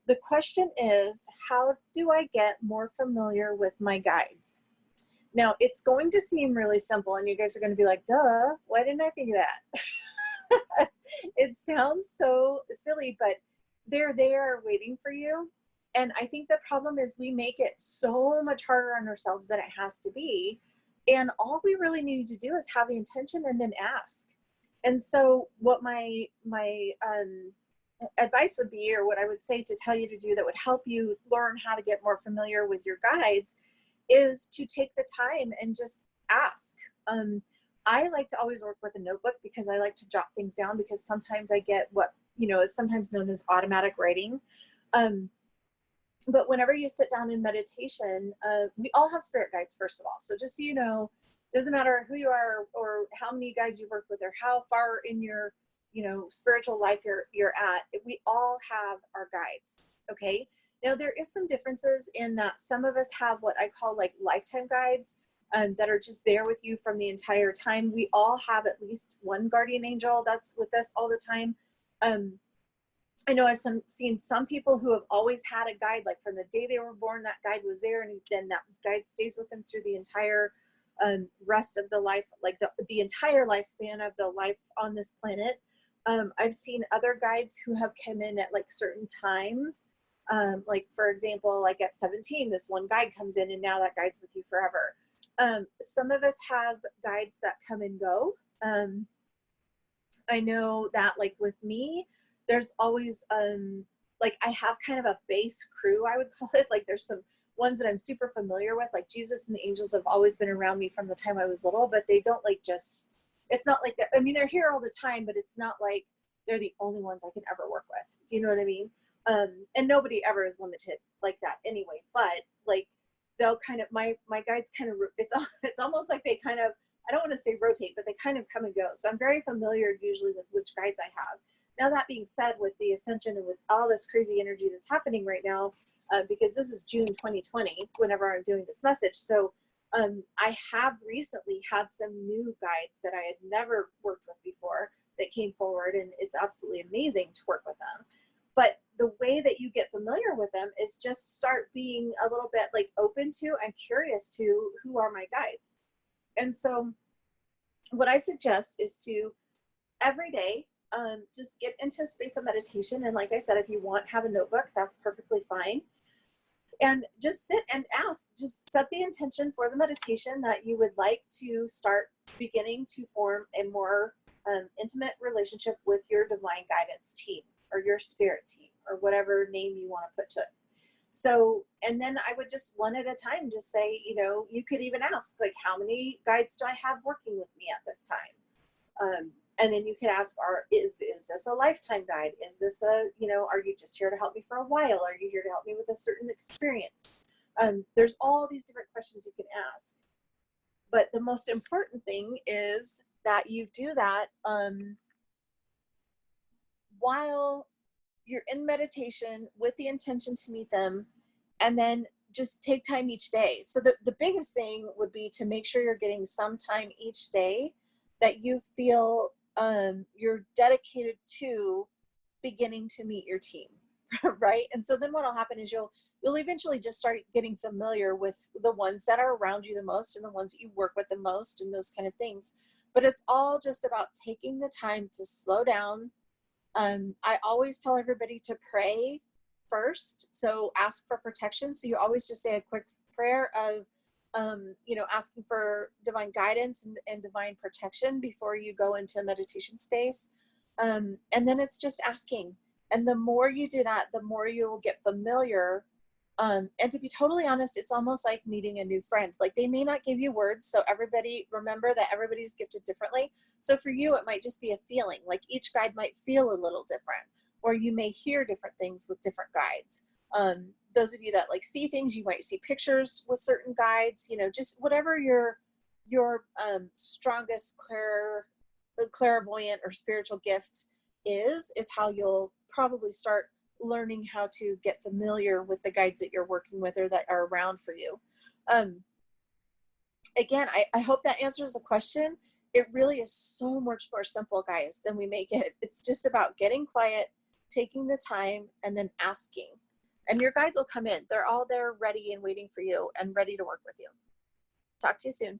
the question is, how do I get more familiar with my guides? Now, it's going to seem really simple, and you guys are going to be like, duh, why didn't I think of that? It sounds so silly, but they're there waiting for you. And I think the problem is we make it so much harder on ourselves than it has to be. And all we really need to do is have the intention and then ask. And so what my advice would be, or what I would say to tell you to do that would help you learn how to get more familiar with your guides, is to take the time and just ask. I like to always work with a notebook because I like to jot things down, because sometimes I get what, is sometimes known as automatic writing. But whenever you sit down in meditation, we all have spirit guides, first of all. So just so you know, doesn't matter who you are or how many guides you work with or how far in your, spiritual life you're at, we all have our guides, okay? Now, there is some differences in that some of us have what I call like lifetime guides that are just there with you from the entire time. We all have at least one guardian angel that's with us all the time. I know I've seen some people who have always had a guide, like from the day they were born, that guide was there, and then that guide stays with them through the entire rest of the life, like the entire lifespan of the life on this planet. I've seen other guides who have come in at like certain times. Like for example, like at 17, this one guide comes in and now that guide's with you forever. Some of us have guides that come and go. I know that like with me, there's always, like I have kind of a base crew, I would call it. Like there's some ones that I'm super familiar with, like Jesus and the angels have always been around me from the time I was little, but they don't like just, it's not like that. I mean, they're here all the time, but it's not like they're the only ones I can ever work with. Do you know what I mean? And nobody ever is limited like that anyway, but like they'll kind of, my guides kind of, it's almost like they kind of, I don't want to say rotate, but they kind of come and go. So I'm very familiar usually with which guides I have. Now, that being said, with the ascension and with all this crazy energy that's happening right now, because this is June 2020, whenever I'm doing this message. So I have recently had some new guides that I had never worked with before that came forward, and it's absolutely amazing to work with them. But the way that you get familiar with them is just start being a little bit like open to and curious to who are my guides. And so what I suggest is to every day, just get into a space of meditation. And like I said, if you want, have a notebook, that's perfectly fine. And just sit and ask, just set the intention for the meditation that you would like to start beginning to form a more intimate relationship with your divine guidance team or your spirit team or whatever name you want to put to it. So, and then I would just one at a time just say, you could even ask like, how many guides do I have working with me at this time? And then you could ask, is this a lifetime guide? Is this are you just here to help me for a while? Are you here to help me with a certain experience? There's all these different questions you can ask. But the most important thing is that you do that while you're in meditation with the intention to meet them, and then just take time each day. So the biggest thing would be to make sure you're getting some time each day that you feel you're dedicated to beginning to meet your team, right? And so then what'll happen is you'll eventually just start getting familiar with the ones that are around you the most and the ones that you work with the most and those kind of things. But it's all just about taking the time to slow down. I always tell everybody to pray first. So ask for protection. So you always just say a quick prayer of asking for divine guidance and divine protection before you go into a meditation space. And then it's just asking. And the more you do that, the more you will get familiar. And to be totally honest, it's almost like meeting a new friend. Like they may not give you words. So remember that everybody's gifted differently. So for you, it might just be a feeling. Like each guide might feel a little different, or you may hear different things with different guides. Those of you that like see things, you might see pictures with certain guides, just whatever your strongest clairvoyant or spiritual gift is how you'll probably start learning how to get familiar with the guides that you're working with or that are around for you. Again, I hope that answers the question. It really is so much more simple, guys, than we make it. It's just about getting quiet, taking the time, and then asking. And your guides will come in. They're all there ready and waiting for you and ready to work with you. Talk to you soon.